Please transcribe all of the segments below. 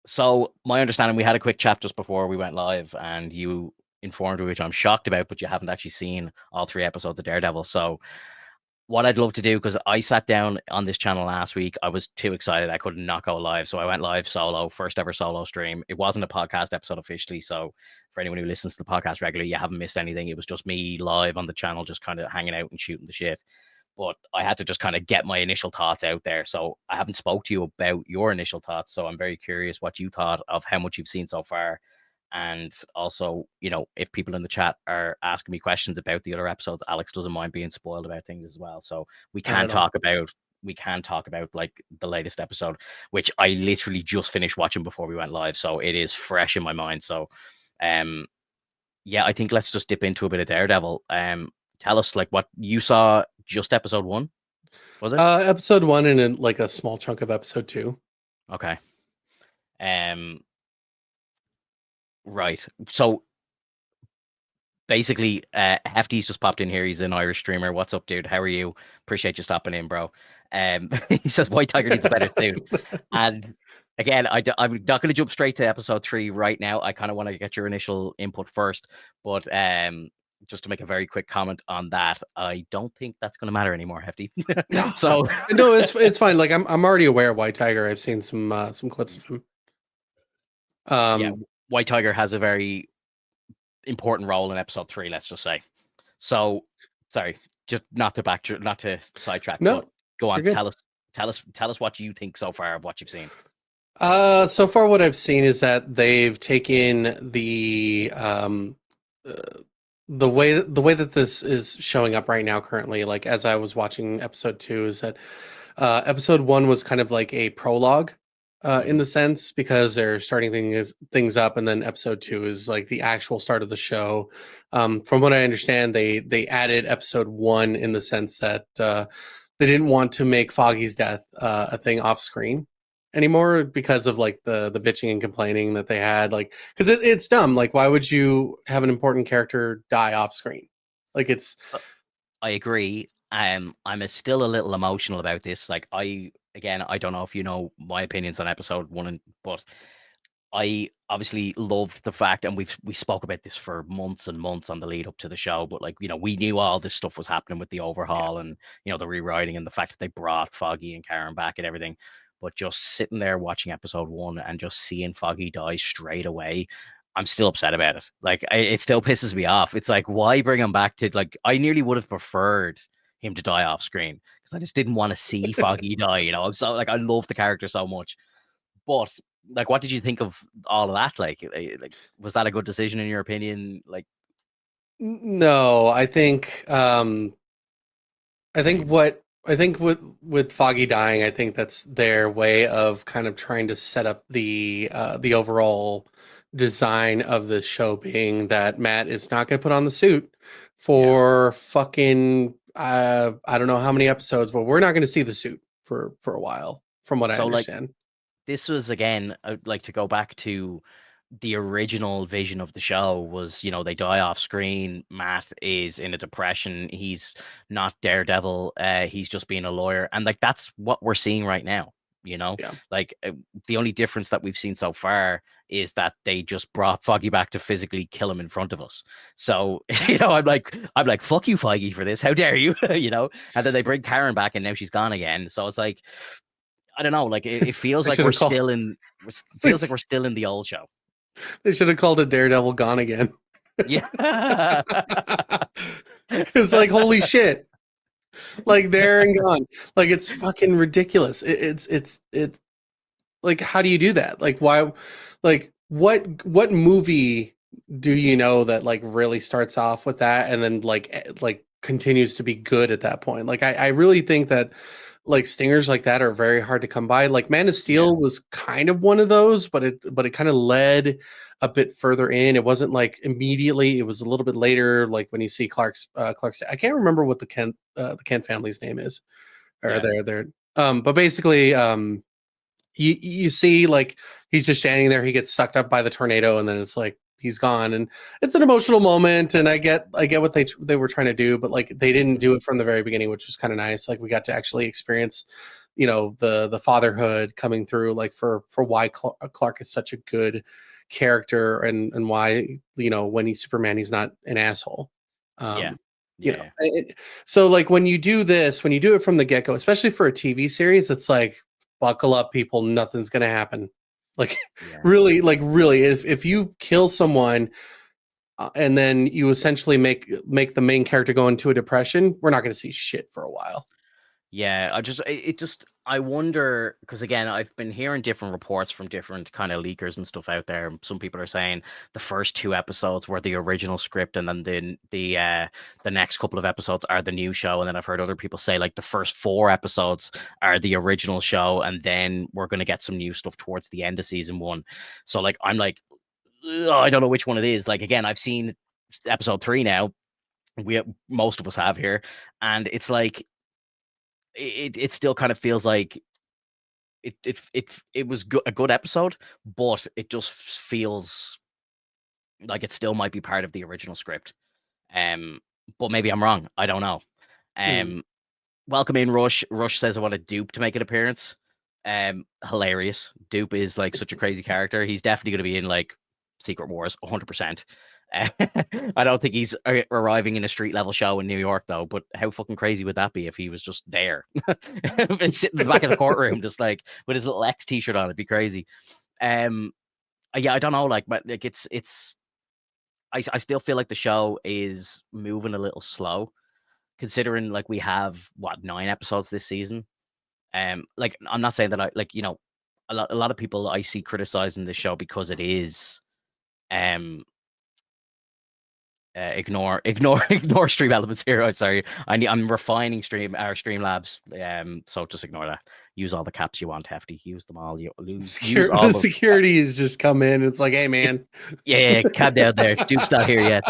So my understanding, we had a quick chat just before we went live, and you informed me, which I'm shocked about, but you haven't actually seen all three episodes of Daredevil. So what I'd love to do, because I sat down on this channel last week, I was too excited. I could not go live. So I went live solo, first ever solo stream. It wasn't a podcast episode officially. So for anyone who listens to the podcast regularly, you haven't missed anything. It was just me live on the channel, just kind of hanging out and shooting the shit. But I had to just kind of get my initial thoughts out there. So I haven't spoke to you about your initial thoughts. So I'm very curious what you thought of how much you've seen so far. And also, if people in the chat are asking me questions about the other episodes, Alex doesn't mind being spoiled about things as well. So we Not can at all. talk about like the latest episode, which I literally just finished watching before we went live. So it is fresh in my mind. So um yeah, I think let's just dip into a bit of Daredevil. Tell us like what you saw, just episode one, was it? Episode one and then like a small chunk of episode two. Okay. Um, right. So basically, Hefty's just popped in here. He's an Irish streamer. What's up, dude? How are you? Appreciate you stopping in, bro. He says White Tiger needs a better suit. And again, I'm not going to jump straight to episode three right now. I kind of want to get your initial input first, but just to make a very quick comment on that, I don't think that's going to matter anymore, Hefty. No, no, So no. It's fine. Like I'm already aware of White Tiger. I've seen some clips of him. yeah, Um, White Tiger has a very important role in episode three. Let's just say. So, sorry, just not to sidetrack, but no, go on. you're good. Tell us what you think so far of what you've seen. So far what I've seen is that they've taken uh, the way that this is showing up right now currently, like as I was watching episode two, is that episode one was kind of like a prologue in Mm-hmm. the sense because they're starting things up, and then episode two is like the actual start of the show. From what I understand, they added episode one in the sense that they didn't want to make Foggy's death a thing off screen anymore because of like the bitching and complaining that they had, like because it's dumb. Like why would you have an important character die off screen? Like it's I agree. Still a little emotional about this. Like I don't know if you know my opinions on episode one, but I obviously loved the fact, and we spoke about this for months and months on the lead up to the show. But like we knew all this stuff was happening with the yeah. overhaul and the rewriting and the fact that they brought Foggy and Karen back and everything. But just sitting there watching episode one and just seeing Foggy die straight away, I'm still upset about it. Like it still pisses me off. It's like, why bring him back to, like, I nearly would have preferred him to die off screen because I just didn't want to see Foggy die. I'm so, like, I love the character so much. But like, what did you think of all of that? Like, was that a good decision in your opinion? Like, No, I think with Foggy dying, I think that's their way of kind of trying to set up the overall design of the show, being that Matt is not going to put on the suit yeah. for fucking I don't know how many episodes, but we're not going to see the suit for a while, from what I So like, understand. this was again, like, to go back to the original vision of the show was, they die off screen. Matt is in a depression. He's not Daredevil. He's just being a lawyer. And like, that's what we're seeing right now. Yeah. Like, the only difference that we've seen so far is that they just brought Foggy back to physically kill him in front of us. So, I'm like, fuck you, Foggy, for this. How dare you? And then they bring Karen back and now she's gone again. So it's like, I don't know. Like, it feels They like should we're have called still in, feels like we're still in the old show. they should have called it Daredevil Gone Again. Yeah. It's like holy shit. Like there and gone. Like it's fucking ridiculous. It's like how do you do that? Like why? Like what movie do you know that like really starts off with that and then like continues to be good at that point? Like I really think that like stingers like that are very hard to come by. Like Man of Yeah. Steel was kind of one of those, but it kind of led a bit further in. It wasn't like immediately. It was a little bit later. Like when you see Clark's. I can't remember what the Kent family's name is, or Yeah. their. But basically, you see like he's just standing there. He gets sucked up by the tornado, and then it's like he's gone, and it's an emotional moment. And I get what they were trying to do, but like they didn't do Mhm. it from the very beginning, which was kind of nice. Like we got to actually experience the fatherhood coming through, like for why Clark is such a good character, and why, when he's Superman, he's not an asshole. Yeah. Um, Yeah. so like when you do it from the get-go, especially for a TV series, it's like, buckle up, people, nothing's gonna happen. Like Yeah. really, if you kill someone, and then you essentially make the main character go into a depression, we're not going to see shit for a while. Yeah, I wonder, because again, I've been hearing different reports from different kind of leakers and stuff out there. Some people are saying the first 2 episodes were the original script, and then the next couple of episodes are the new show. And then I've heard other people say like the first 4 episodes are the original show, and then we're going to get some new stuff towards the end of season 1. So like I'm like, ugh, I don't know which one it is. Like again, I've seen episode 3 now. Most of us have here, and it's like it still kind of feels like it was a good episode, but it just feels like it still might be part of the original script. Um, but maybe I'm wrong. I don't know. Mm. Um, welcome in Rush. Rush says I want a Dupe to make an appearance. Hilarious. Dupe is like such a crazy character. He's definitely going to be in like Secret Wars, 100%. I don't think he's arriving in a street level show in New York though. But how fucking crazy would that be if he was just there, sitting in the back of the courtroom, just like with his little X T-shirt on? It'd be crazy. Yeah, I don't know. Like, but like it's. I still feel like the show is moving a little slow, considering like we have what 9 episodes this season. Like I'm not saying that I like a lot of people I see criticizing the show because it is ignore Stream Elements here. Sorry, I'm refining Streamlabs. So just ignore that. Use all the caps you want, Hefty. Use them all. Use all The those. security has just come in. It's like, hey man. Yeah, cab down there. Duke's not here yet.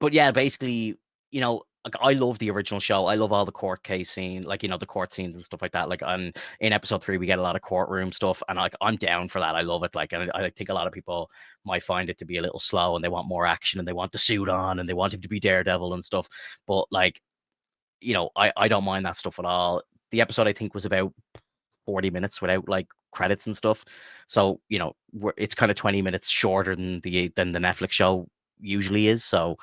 But yeah, basically, like I love the original show. I love all the court case scene, like the court scenes and stuff like that. Like in episode 3, we get a lot of courtroom stuff, and like I'm down for that. I love it. Like, and I think a lot of people might find it to be a little slow, and they want more action, and they want the suit on, and they want him to be Daredevil and stuff. But like, I don't mind that stuff at all. The episode I think was about 40 minutes without like credits and stuff. So, it's kind of 20 minutes shorter than the Netflix show usually is. So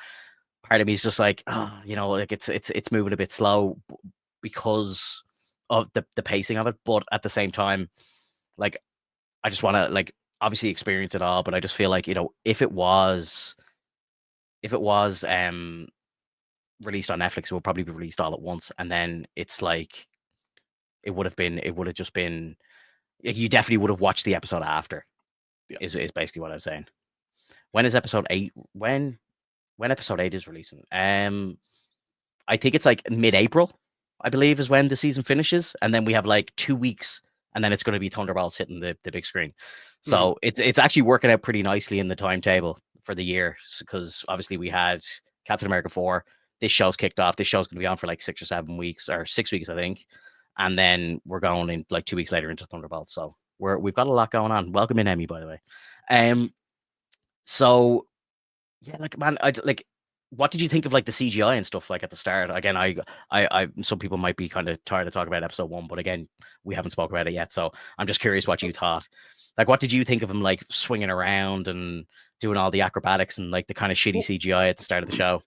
part of me is just like, like it's moving a bit slow because of the pacing of it. But at the same time, like I just want to like obviously experience it all. But I just feel like, if it was released on Netflix, it would probably be released all at once. And then it's like it would have just been you definitely would have watched the episode after. Yeah. Is basically what I was saying. When is episode 8? When episode 8 is releasing? I think it's like mid-April, I believe, is when the season finishes, and then we have like 2 weeks, and then it's going to be Thunderbolts hitting the big screen. So it's actually working out pretty nicely in the timetable for the year, because obviously we had Captain America 4. This show's kicked off. This show's going to be on for like 6 or 7 weeks, or 6 weeks, I think. And then we're going in like 2 weeks later into Thunderbolts. So we've got a lot going on. Welcome in, Emmy, by the way. So yeah, like man, what did you think of like the CGI and stuff like at the start? Again, I some people might be kind of tired of talking about episode 1, but again, we haven't spoken about it yet. So I'm just curious what you thought. Like, what did you think of him like swinging around and doing all the acrobatics and like the kind of shitty CGI at the start of the show?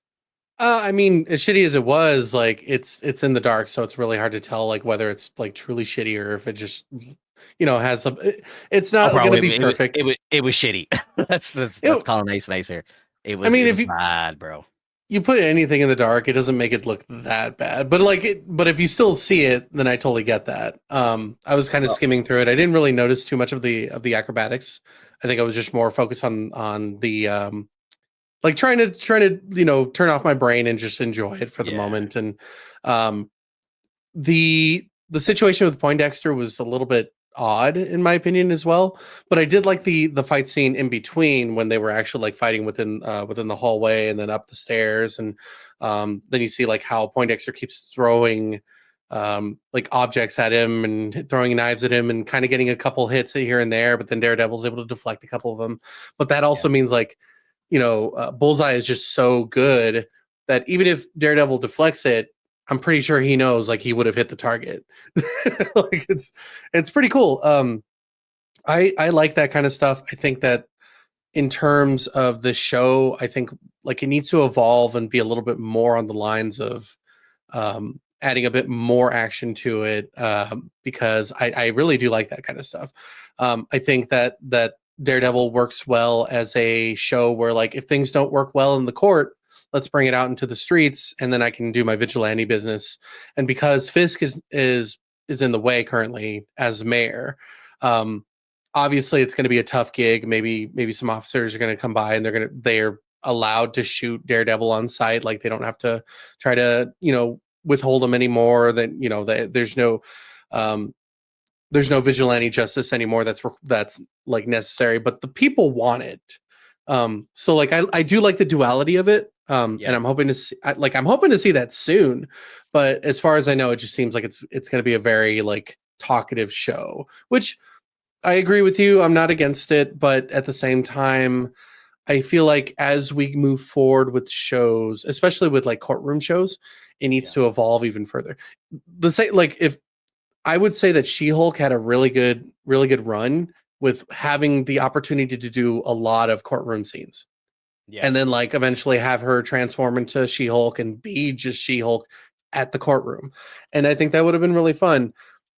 I mean, as shitty as it was, like it's in the dark, so it's really hard to tell like whether it's like truly shitty or if it just has some. It's not going to be perfect. It was shitty. that's calling nice here. It was. I mean, it if was bad, bro. you put anything in the dark, it doesn't make it look that bad. But but if you still see it, then I totally get that. I was kind of skimming through it. I didn't really notice too much of the acrobatics. I think I was just more focused on the like trying to turn off my brain and just enjoy it for the moment. And the situation with Poindexter was a little bit odd in my opinion as well, but I did like the fight scene in between when they were actually like fighting within the hallway and then up the stairs. And then you see like how Poindexter keeps throwing like objects at him and throwing knives at him and kind of getting a couple hits here and there, but then Daredevil's able to deflect a couple of them. But that also means like Bullseye is just so good that even if Daredevil deflects it, I'm pretty sure he knows like he would have hit the target. Like it's pretty cool. I like that kind of stuff. I think that in terms of the show, I think like it needs to evolve and be a little bit more on the lines of adding a bit more action to it, because I really do like that kind of stuff. I think that Daredevil works well as a show where like if things don't work well in the court, let's bring it out into the streets, and then I can do my vigilante business. And because Fisk is in the way currently as mayor, um, obviously it's going to be a tough gig. Maybe some officers are going to come by and they're allowed to shoot Daredevil on sight. Like they don't have to try to withhold him anymore. That um, there's no vigilante justice anymore. That's like necessary. But the people want it. So like I do like the duality of it. And Yeah, I'm hoping to see I'm hoping to see that soon. But as far as I know, it just seems like it's going to be a very like talkative show, which I agree with you. I'm not against it, but at the same time, I feel like as we move forward with shows, especially with like courtroom shows, it needs yeah, to evolve even further. The same, like if I would say that She-Hulk had a really good run with having the opportunity to do a lot of courtroom scenes, yeah. and then like eventually have her transform into She-Hulk and be just She-Hulk at the courtroom, and I think that would have been really fun,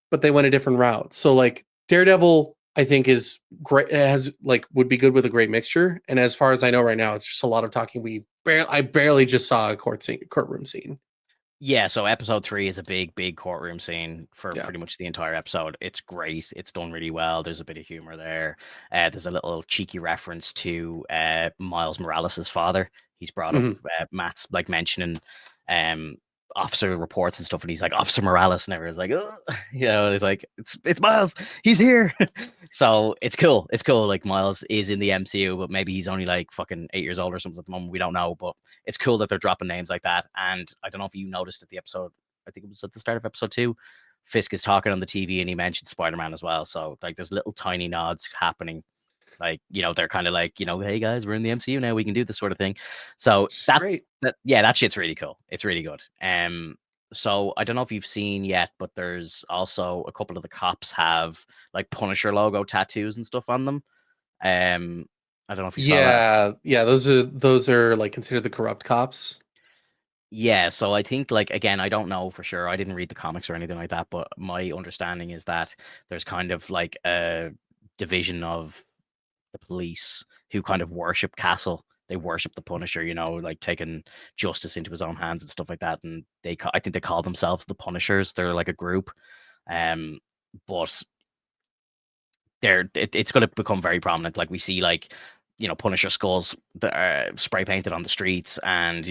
but they went a different route. So like Daredevil, I think is great. It has like would be good with a great mixture. And as far as I know right now, it's just a lot of talking. I barely just saw a courtroom scene. Yeah, so episode 3 is a big courtroom scene for Yeah. pretty much the entire episode. It's great. It's done really well. There's a bit of humor there. There's a little cheeky reference to Miles Morales' father. He's brought up Hmm. Matt's like mentioning um officer reports and stuff, and he's like Officer Morales, and everyone's like, oh, he's like, it's Miles, he's here. So it's cool. It's cool. Like Miles is in the MCU, but maybe he's only like fucking 8 years old or something at the moment. We don't know, but it's cool that they're dropping names like that. And I don't know if you noticed at the episode, I think it was at the start of episode 2, Fisk is talking on the TV and he mentioned Spider-Man as well. So like there's little tiny nods happening. Like, they're kind of like, hey guys, we're in the MCU now, we can do this sort of thing. So Which is that, great. yeah, that shit's really cool. It's really good. So I don't know if you've seen yet, but there's also a couple of the cops have like Punisher logo tattoos and stuff on them. I don't know if you saw that. Yeah, yeah. Those are like considered the corrupt cops. Yeah, so I think like again, I don't know for sure. I didn't read the comics or anything like that, but my understanding is that there's kind of like a division of the police who kind of worship Castle. They worship the Punisher, like taking justice into his own hands and stuff like that. And I think they call themselves the Punishers. They're like a group, um, but it's going to become very prominent. Like we see like Punisher skulls that are spray painted on the streets, and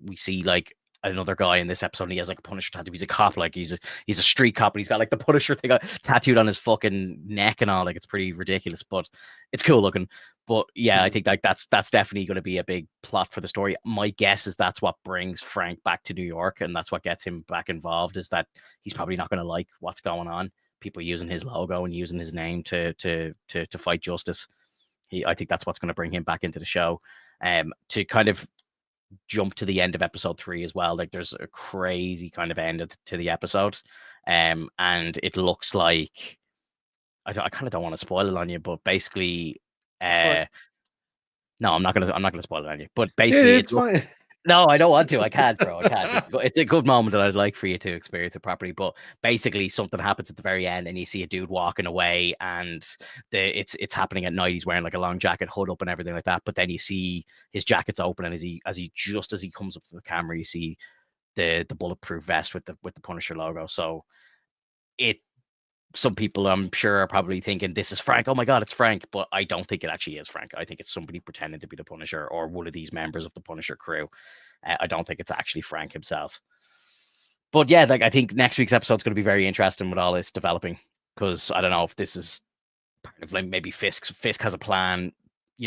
we see like another guy in this episode, and he has like a Punisher tattoo. He's a cop, like he's a street cop, and he's got like the Punisher thing tattooed on his fucking neck and all. Like it's pretty ridiculous, but it's cool looking. But yeah, I Mhm. think like that's definitely going to be a big plot for the story. My guess is that's what brings Frank back to New York, and that's what gets him back involved. Is that he's probably not going to like what's going on, people using his logo and using his name to fight justice. I think that's what's going to bring him back into the show. To kind of jump to the end of episode 3 as well. Like there's a crazy kind of end to the episode, and it looks like I kind of don't want to spoil it on you, but basically, Go for it. uh, no, I'm not gonna spoil it on you. But Dude, basically, it's fine. no, I don't want to. I can't, bro. I can't. It's a good moment that I'd like for you to experience it properly. But basically, something happens at the very end, and you see a dude walking away, and it's happening at night. He's wearing like a long jacket, hood up, and everything like that. But then you see his jacket's open, and as he comes up to the camera, you see the bulletproof vest with the Punisher logo. So it some people I'm sure are probably thinking this is Frank. Oh my god, it's Frank, but I don't think it actually is Frank. I think it's somebody pretending to be the Punisher or one of these members of the Punisher crew. I don't think it's actually Frank himself. But yeah, like I think next week's episode is going to be very interesting with all this developing, because I don't know if this is part of like maybe Fisk has a plan.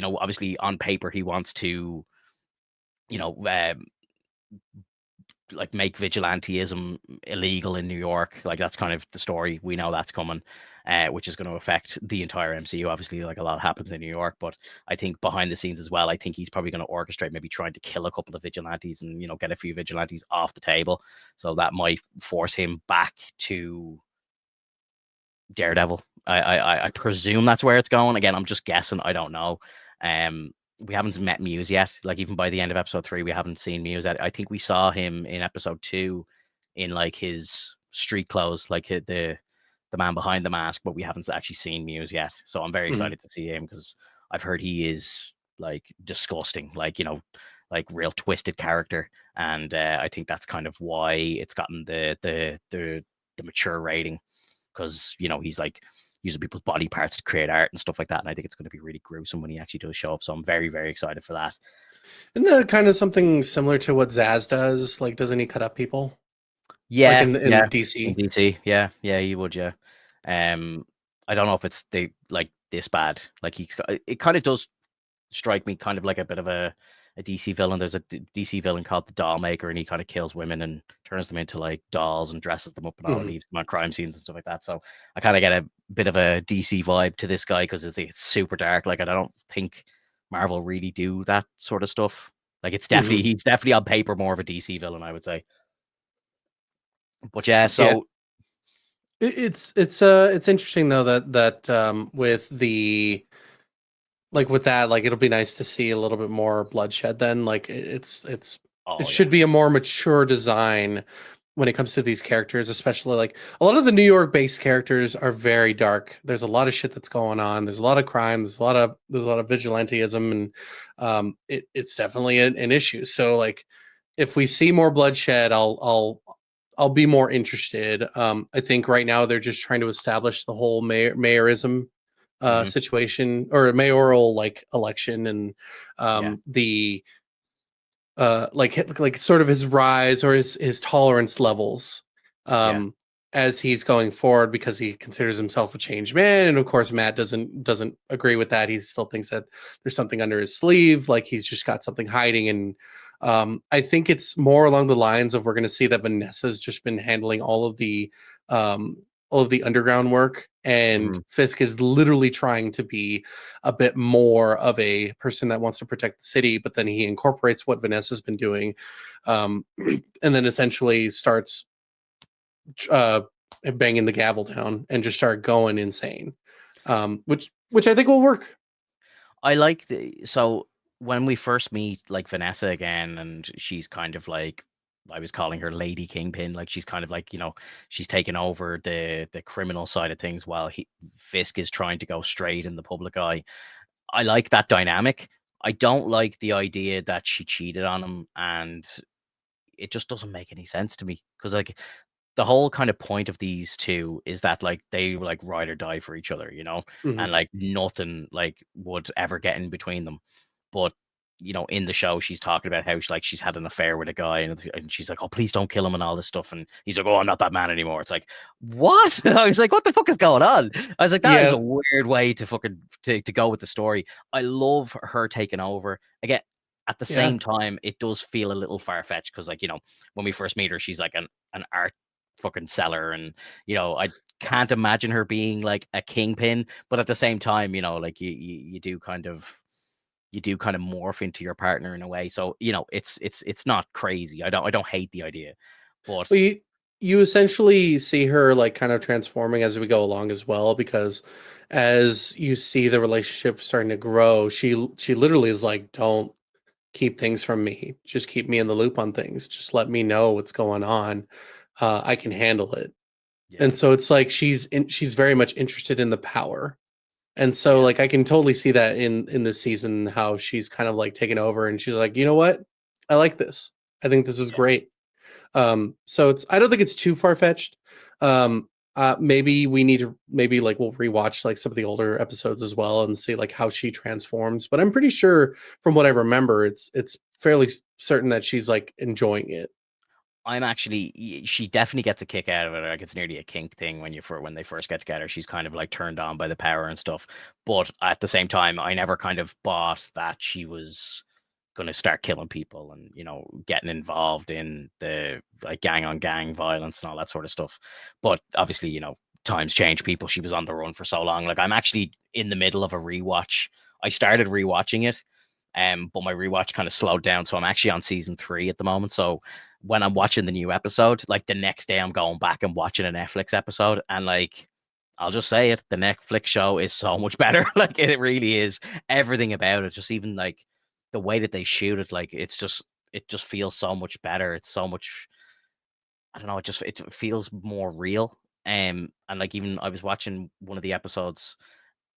Obviously on paper he wants to, you know, like make vigilantism illegal in New York. Like that's kind of the story. We know that's coming, which is going to affect the entire MCU. Obviously, like a lot happens in New York, but I think behind the scenes as well, I think he's probably going to orchestrate maybe trying to kill a couple of vigilantes and get a few vigilantes off the table. So that might force him back to Daredevil. I presume that's where it's going. Again, I'm just guessing. I don't know. Um, we haven't met Muse yet. Like even by the end of episode 3, we haven't seen Muse yet. I think we saw him in episode 2 in like his street clothes, like the man behind the mask, but we haven't actually seen Muse yet. So I'm very Mhm. excited to see him because I've heard he is like disgusting, like like real twisted character, and I think that's kind of why it's gotten the mature rating because he's like using people's body parts to create art and stuff like that. And I think it's going to be really gruesome when he actually does show up. So I'm very, very excited for that. Isn't that kind of something similar to what Zaz does? Like, doesn't he cut up people? Like Yeah, in yeah, in DC? DC, yeah, yeah, he would, yeah. Um, I don't know if it's like this bad. Like it kind of does strike me kind of like a bit of a DC villain. There's a DC villain called the Doll Maker, and he kind of kills women and turns them into like dolls and dresses them up and all, and Mhm. leaves them on crime scenes and stuff like that. So I kind of get a bit of a DC vibe to this guy because it's super dark. Like I don't think Marvel really do that sort of stuff. Like Mhm. he's definitely on paper more of a DC villain, I would say. But yeah, Yeah. so It's interesting though that with the like with that, like it'll be nice to see a little bit more bloodshed then. Like it oh should yeah, be a more mature design when it comes to these characters, especially like a lot of the New York based characters are very dark. There's a lot of shit that's going on. There's a lot of crime. There's a lot of vigilantism, and it's definitely an issue. So like if we see more bloodshed, I'll be more interested. I think right now they're just trying to establish the whole mayorism hmm situation or a mayoral like election and yeah, the like sort of his rise or his tolerance levels yeah, as he's going forward because he considers himself a changed man, and of course Matt doesn't agree with that. He still thinks that there's something under his sleeve, like he's just got something hiding. And I think it's more along the lines of we're going to see that Vanessa's just been handling um all of the underground work, and hmm Fisk is literally trying to be a bit more of a person that wants to protect the city, but then he incorporates what Vanessa's been doing, and then essentially starts uh, banging the gavel down and just start going insane, which I think will work. I like so when we first meet like Vanessa again, and she's kind of like I was calling her Lady Kingpin, like she's kind of like she's taken over the criminal side of things while Fisk is trying to go straight in the public eye. I like that dynamic. I don't like the idea that she cheated on him, and it just doesn't make any sense to me because like the whole kind of point of these two is that like they like ride or die for each other, Mhm. and like nothing like would ever get in between them. But in the show, she's talking about how she's had an affair with a guy, and she's like, "Oh, please don't kill him," and all this stuff. And he's like, "Oh, I'm not that man anymore." It's like, what? I was like, "What the fuck is going on?" I was like, "That is Yeah, a weird way to fucking to go with the story." I love her taking over again. At the yeah, same time, it does feel a little far fetched because, like, when we first meet her, she's like an art fucking seller, and I can't imagine her being like a kingpin, but at the same time, like you do kind of morph into your partner in a way. So it's not crazy. I don't hate the idea, but well, you essentially see her like kind of transforming as we go along as well, because as you see the relationship starting to grow, she literally is like, don't keep things from me, just keep me in the loop on things, just let me know what's going on. I can handle it. yeah, And so it's like she's very much interested in the power. And so yeah, like I can totally see that in this season, how she's kind of like taken over and she's like, you know what, I like this, I think this is yeah. great. So I don't think it's too far-fetched. Maybe we need to, maybe like we'll rewatch like some of the older episodes as well and see like how she transforms, but I'm pretty sure from what I remember it's fairly certain that she's like enjoying it. She definitely gets a kick out of it. Like it's nearly a kink thing when they first get together. She's kind of like turned on by the power and stuff. But at the same time, I never kind of bought that she was going to start killing people and getting involved in the like gang on gang violence and all that sort of stuff. But obviously, times change. People. She was on the run for so long. Like I'm actually in the middle of a rewatch. I started rewatching it, but my rewatch kind of slowed down. So I'm actually on season 3 at the moment. So when I'm watching the new episode, like the next day I'm going back and watching a Netflix episode, and like I'll just say it, the Netflix show is so much better. Like it really is. Everything about it, just even like the way that they shoot it, like it just feels so much better. It's so much, I don't know, it feels more real. And like even I was watching one of the episodes,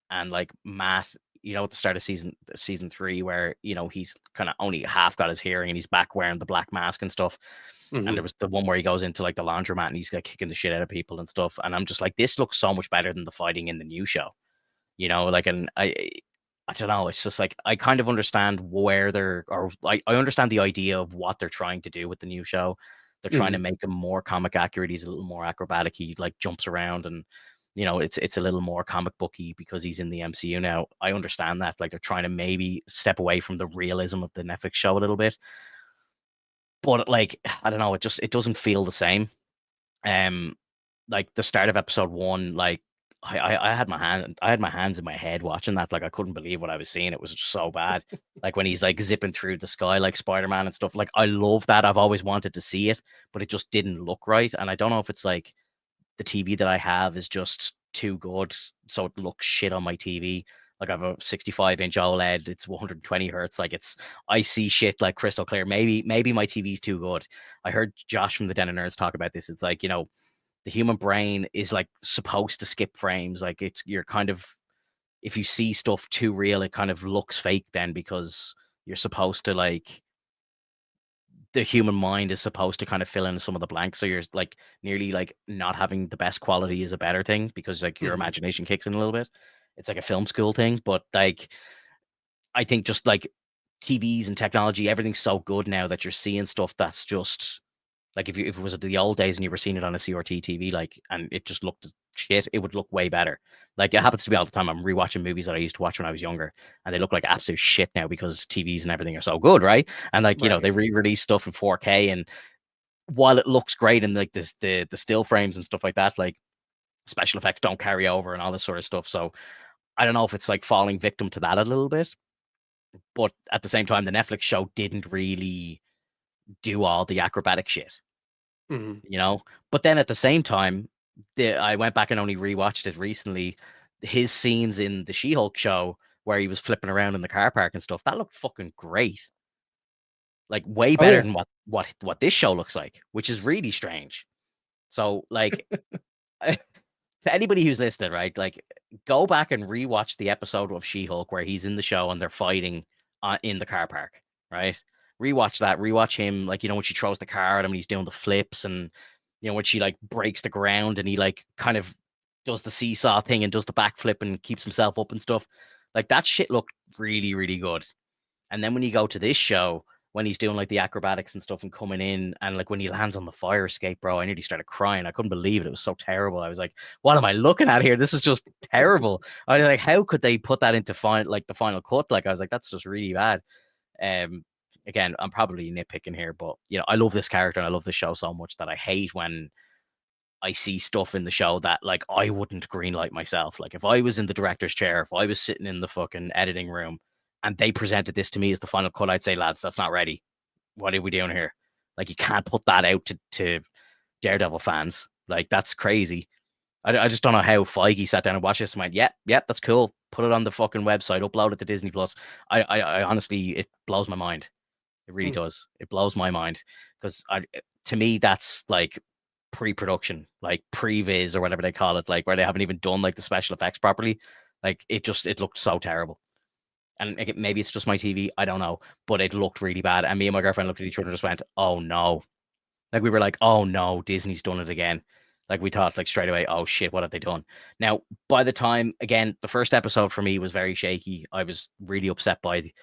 and like Matt, at the start of season 3, where he's kind of only half got his hearing and he's back wearing the black mask and stuff. And there Mhm. was the one where he goes into like the laundromat and he's like kicking the shit out of people and stuff. And I'm just like, this looks so much better than the fighting in the new show, like, and I don't know. It's just like I kind of understand where they're, or I understand the idea of what they're trying to do with the new show. They're trying to Mhm. make him more comic accurate. He's a little more acrobatic. He like jumps around, and it's a little more comic booky because he's in the MCU now. I understand that. Like they're trying to maybe step away from the realism of the Netflix show a little bit, but like I don't know. It doesn't feel the same. Um, like the start of episode 1, like I had I had my hands in my head watching that. Like I couldn't believe what I was seeing. It was just so bad. Like when he's like zipping through the sky like Spider-Man and stuff. Like I love that. I've always wanted to see it, but it just didn't look right. And I don't know if it's like the TV that I have is just too good, so it looks shit on my TV. Like I have a 65-inch OLED, it's 120 hertz. Like I see shit like crystal clear. Maybe my TV's too good. I heard Josh from the Den of Nerds talk about this. It's like the human brain is like supposed to skip frames. Like you're kind of, if you see stuff too real, it kind of looks fake then, because you're supposed to like, the human mind is supposed to kind of fill in some of the blanks. So you're like nearly like not having the best quality is a better thing, because like your Mhm. imagination kicks in a little bit. It's like a film school thing, but like I think just like TVs and technology, everything's so good now that you're seeing stuff that's just like, if it was the old days and you were seeing it on a CRT TV, like, and it just looked shit, it would look way better. Like it happens to me all the time. I'm rewatching movies that I used to watch when I was younger, and they look like absolute shit now because TVs and everything are so good, right? And like Right. they re-release stuff in 4K, and while it looks great and like this the still frames and stuff like that, like special effects don't carry over and all this sort of stuff. So I don't know if it's like falling victim to that a little bit, but at the same time, the Netflix show didn't really do all the acrobatic shit. Mhm. But then at the same time, I went back and only rewatched it recently. His scenes in the She-Hulk show where he was flipping around in the car park and stuff, that looked fucking great. Like way Oh better yeah. than what this show looks like, which is really strange. So like to anybody who's listening, right? Like go back and rewatch the episode of She-Hulk where he's in the show and they're fighting in the car park, right? Rewatch that. Rewatch him, like when she throws the car at him and he's doing the flips, and when she like breaks the ground and he like kind of does the seesaw thing and does the backflip and keeps himself up and stuff. Like that shit looked really, really good. And then when you go to this show, when he's doing like the acrobatics and stuff and coming in, and like when he lands on the fire escape, bro, I nearly started crying. I couldn't believe it. It was so terrible. I was like, what am I looking at here? This is just terrible. I was like, how could they put that into the final cut? Like I was like, that's just really bad. Um Again, I'm probably nitpicking here, but I love this character and I love this show so much that I hate when I see stuff in the show that like I wouldn't greenlight myself. Like if I was in the director's chair, if I was sitting in the fucking editing room and they presented this to me as the final cut, I'd say, lads, that's not ready. What are we doing here? Like you can't put that out to Daredevil fans. Like that's crazy. I just don't know how Feige sat down and watched this and went, yep, that's cool. Put it on the fucking website, upload it to Disney Plus. I honestly, it blows my mind. It really Mm. does. It blows my mind because to me, that's like pre-production, like pre-viz or whatever they call it, like where they haven't even done like the special effects properly. Like it looked so terrible. And maybe it's just my TV, I don't know, but it looked really bad. And me and my girlfriend looked at each other and just went, "Oh no!" Like we were like, "Oh no, Disney's done it again." Like we thought, like straight away, "Oh shit, what have they done?" Now, by the time again, the first episode for me was very shaky. I was really upset by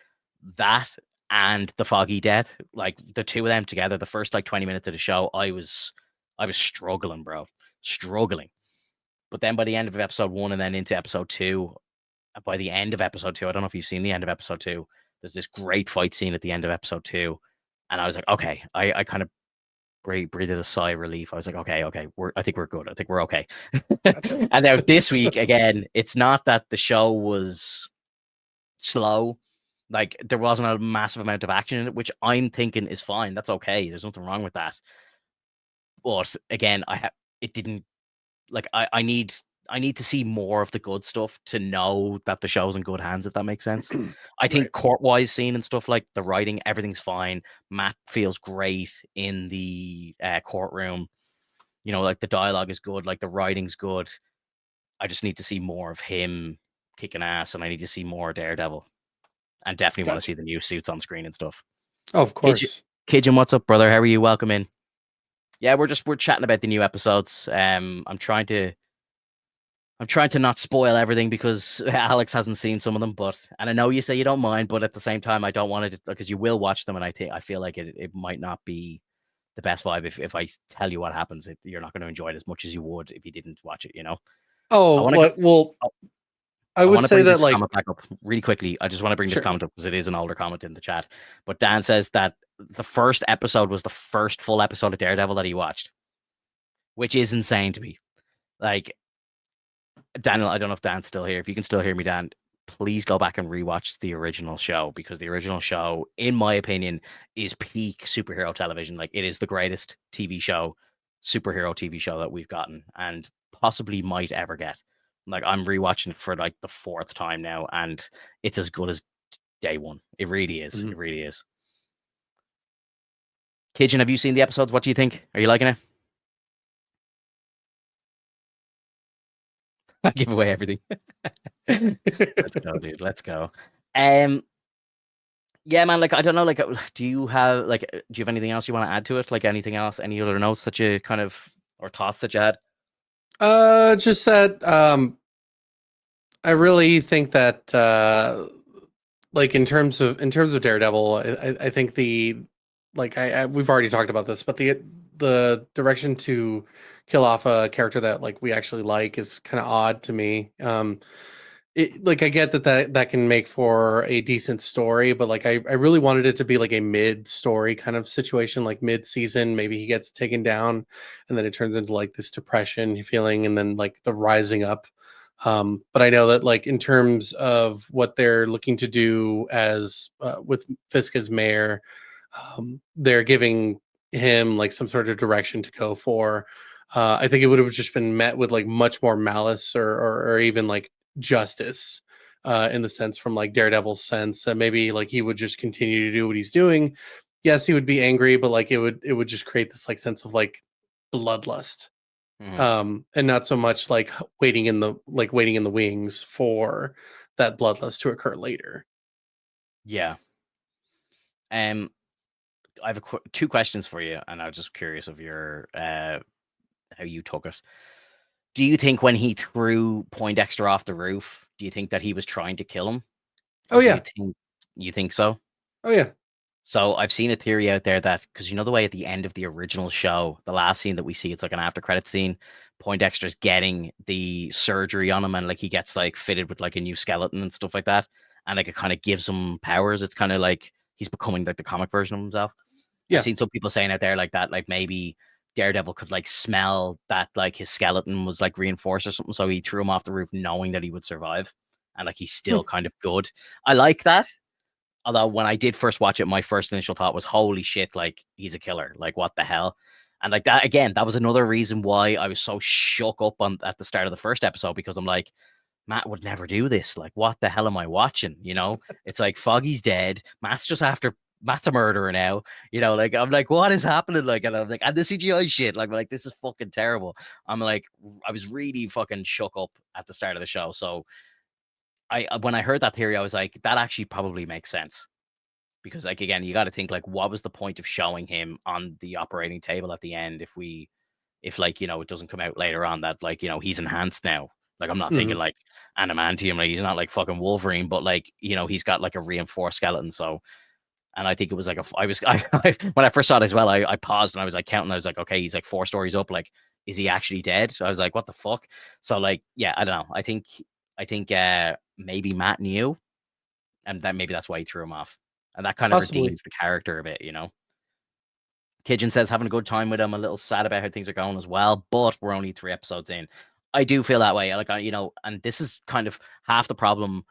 that and the Foggy Death. Like the two of them together, the first like 20 minutes of the show, I was struggling, bro, struggling. But then by the end of episode 1 and then into episode 2, by the end of episode 2, I don't know if you've seen the end of episode 2. There's this great fight scene at the end of episode 2, and I was like, okay, I kind of breathed a sigh of relief. I was like, okay, I think we're good. I think we're okay. Gotcha. And now this week again, it's not that the show was slow. Like there wasn't a massive amount of action in it, which I'm thinking is fine. That's okay. There's nothing wrong with that. But again, it didn't like I need to see more of the good stuff to know that the show's in good hands, if that makes sense. I Right. think court-wise scene and stuff, like the writing, everything's fine. Matt feels great in the courtroom. You know, like the dialogue is good, like the writing's good. I just need to see more of him kicking ass, and I need to see more Daredevil. And definitely want to Gotcha. see the new suits on screen and stuff. Oh, of Kij- course. Kijin, what's up, brother? How are you? Welcome in. Yeah, we're chatting about the new episodes. I'm trying to not spoil everything because Alex hasn't seen some of them, and I know you say you don't mind, but at the same time, I don't want it because you will watch them, and I feel like it might not be the best vibe if I tell you what happens. You're not going to enjoy it as much as you would if you didn't watch it. You know, I Oh, want to go. well, I I would want to say bring that this like comment back up really quickly. I just want to bring this sure. comment up because it is an older comment in the chat. But Dan says that the first episode was the first full episode of Daredevil that he watched, which is insane to me. Like, Daniel, I don't know if Dan's still here. If you can still hear me, Dan, please go back and rewatch the original show because the original show, in my opinion, is peak superhero television. Like, it is the greatest TV show, superhero TV show that we've gotten and possibly might ever get. Like, I'm rewatching it for like the 4th time now, and it's as good as day one. It really is. Mhm. It really is. Kitchen, have you seen the episodes? What do you think? Are you liking it? I give away everything. Let's go, dude. Let's go. Um, yeah, man. Like, I don't know. Like, do you have anything else you want to add to it? Like, anything else? Any other notes that you kind of or thoughts that you had? Just that I really think that like in terms of Daredevil, I think the like we've already talked about this, but the direction to kill off a character that like we actually like is kind of odd to me. Like I get that can make for a decent story, but like I really wanted it to be like a mid story kind of situation, like mid season. Maybe he gets taken down, and then it turns into like this depression feeling, and then like the rising up. But I know that like in terms of what they're looking to do as with Fisk as mayor, they're giving him like some sort of direction to go for. I think it would have just been met with like much more malice or even like justice in the sense from like Daredevil's sense that maybe like he would just continue to do what he's doing. Yes, he would be angry, but like it would just create this like sense of like bloodlust, Mhm. and not so much like waiting in the wings for that bloodlust to occur later. Yeah. Um, I have two questions for you, and I was just curious of your how you took it. Do you think when he threw Poindexter off the roof, do you think that he was trying to kill him, Oh or do you yeah, think so? oh yeah, So I've seen a theory out there that because you know the way at the end of the original show, the last scene that we see, it's like an after credit scene. Poindexter's getting the surgery on him, and like he gets like fitted with like a new skeleton and stuff like that, and like it kind of gives him powers. It's kind of like he's becoming like the comic version of himself. I've yeah. seen some people saying out there like that, like maybe Daredevil could like smell that like his skeleton was like reinforced or something, so he threw him off the roof knowing that he would survive, and like he's Hmm. still kind of good. I like that. Although when I did first watch it, my first initial thought was, "Holy shit! Like he's a killer! Like what the hell?" And like that again, that was another reason why I was so shook up on at the start of the first episode because I'm like, Matt would never do this. Like, what the hell am I watching? You know, it's like Foggy's dead. Matt's a murderer now. You know, like I'm like, what is happening? Like, and I'm like, and the CGI shit. Like this is fucking terrible. I'm like, I was really fucking shook up at the start of the show. So I when I heard that theory, I was like, that actually probably makes sense because like again, you got to think like, what was the point of showing him on the operating table at the end if like it doesn't come out later on that like he's enhanced now. Like I'm not thinking Mhm. like adamantium, like he's not like fucking Wolverine, but like he's got like a reinforced skeleton. So, and I think it was like when I first saw it as well, I paused and I was like counting. I was like, okay, he's like 4 stories up. Like, is he actually dead? So I was like, what the fuck? So like, yeah, I don't know. I think maybe Matt knew, and that maybe that's why he threw him off, and that kind of Possibly. redeems the character a bit, you know. Kidjan says having a good time with him, a little sad about how things are going as well, but we're only 3 episodes in. I do feel that way, like you know, and this is kind of half the problem.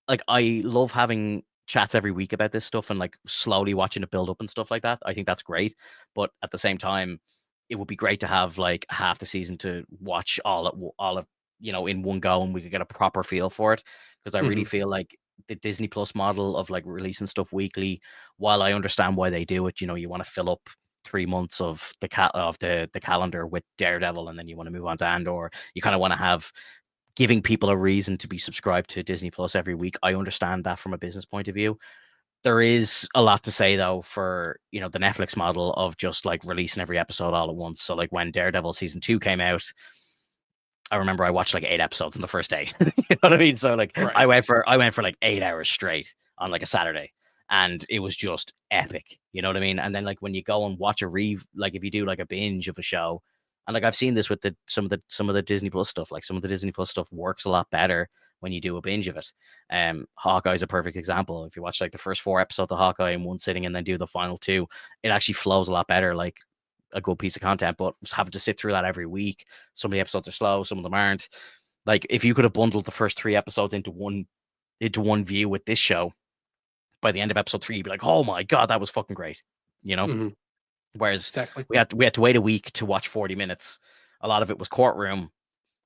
Like I love having chats every week about this stuff and like slowly watching it build up and stuff like that. I think that's great, but at the same time, it would be great to have like half the season to watch all of you know in one go, and we could get a proper feel for it. Because I really Mhm. feel like the Disney Plus model of like releasing stuff weekly, while I understand why they do it, you know, you want to fill up 3 months of the calendar with Daredevil, and then you want to move on to Andor. You kind of want to have giving people a reason to be subscribed to Disney Plus every week. I understand that from a business point of view. There is a lot to say though for you know the Netflix model of just like releasing every episode all at once. So like when Daredevil season 2 came out, I remember I watched like 8 episodes on the first day. You know what I mean? So like Right. I went for like 8 hours straight on like a Saturday, and it was just epic. You know what I mean? And then like when you go and watch like if you do like a binge of a show, and like I've seen this with some of the Disney Plus stuff. Like some of the Disney Plus stuff works a lot better when you do a binge of it. Hawkeye's a perfect example. If you watch like the first 4 episodes of Hawkeye in one sitting and then do the final two, it actually flows a lot better. Like a good piece of content, but having to sit through that every week, some of the episodes are slow, some of them aren't. Like if you could have bundled the first 3 episodes into one view with this show, by the end of episode 3, you'd be like, oh my god, that was fucking great. You know? Hmm. Whereas Exactly. we had to wait a week to watch 40 minutes. A lot of it was courtroom,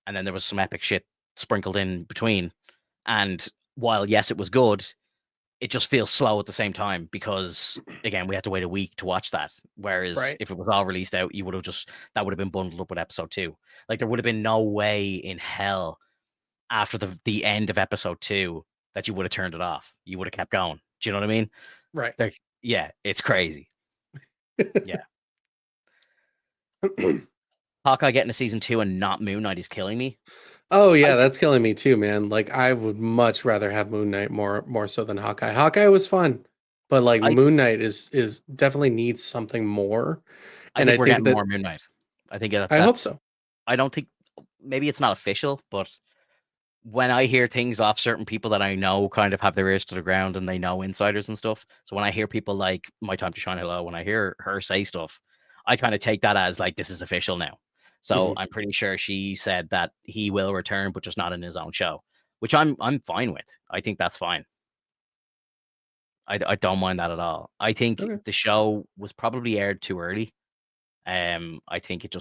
and then there was some epic shit sprinkled in between. And while yes, it was good, it just feels slow at the same time because again we had to wait a week to watch that, whereas Right. if it was all released out, you would have just that would have been bundled up with episode 2. Like there would have been no way in hell after the end of episode 2 that you would have turned it off. You would have kept going. Do you know what I mean? Right. Like yeah, it's crazy. Yeah. Hawkeye getting a season 2 and not Moon Knight is killing me. Oh I yeah, think that's killing me too, man. Like I would much rather have Moon Knight more so than Hawkeye. Hawkeye was fun, but like I Moon Knight is definitely needs something more. I And think I we're think getting that more Moon Knight. I think I hope that's so. I don't think maybe it's not official, but when I hear things off certain people that I know kind of have their ears to the ground and they know insiders and stuff. So when I hear people like My Time to Shine Hello, when I hear her say stuff, I kind of take that as like this is official now. So Mhm. I'm pretty sure she said that he will return, but just not in his own show, which I'm fine with. I think that's fine. I don't mind that at all. I think Okay. the show was probably aired too early. I think it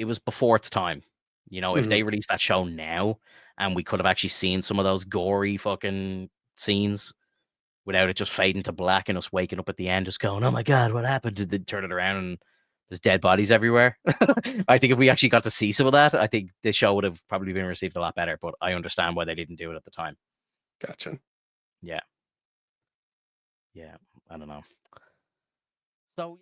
was before its time. You know, if Mhm. they released that show now and we could have actually seen some of those gory fucking scenes without it just fading to black and us waking up at the end just going, oh my god, what happened? Did they turn it around and there's dead bodies everywhere? I think if we actually got to see some of that, I think the show would have probably been received a lot better, but I understand why they didn't do it at the time. Gotcha. Yeah. Yeah. I don't know. So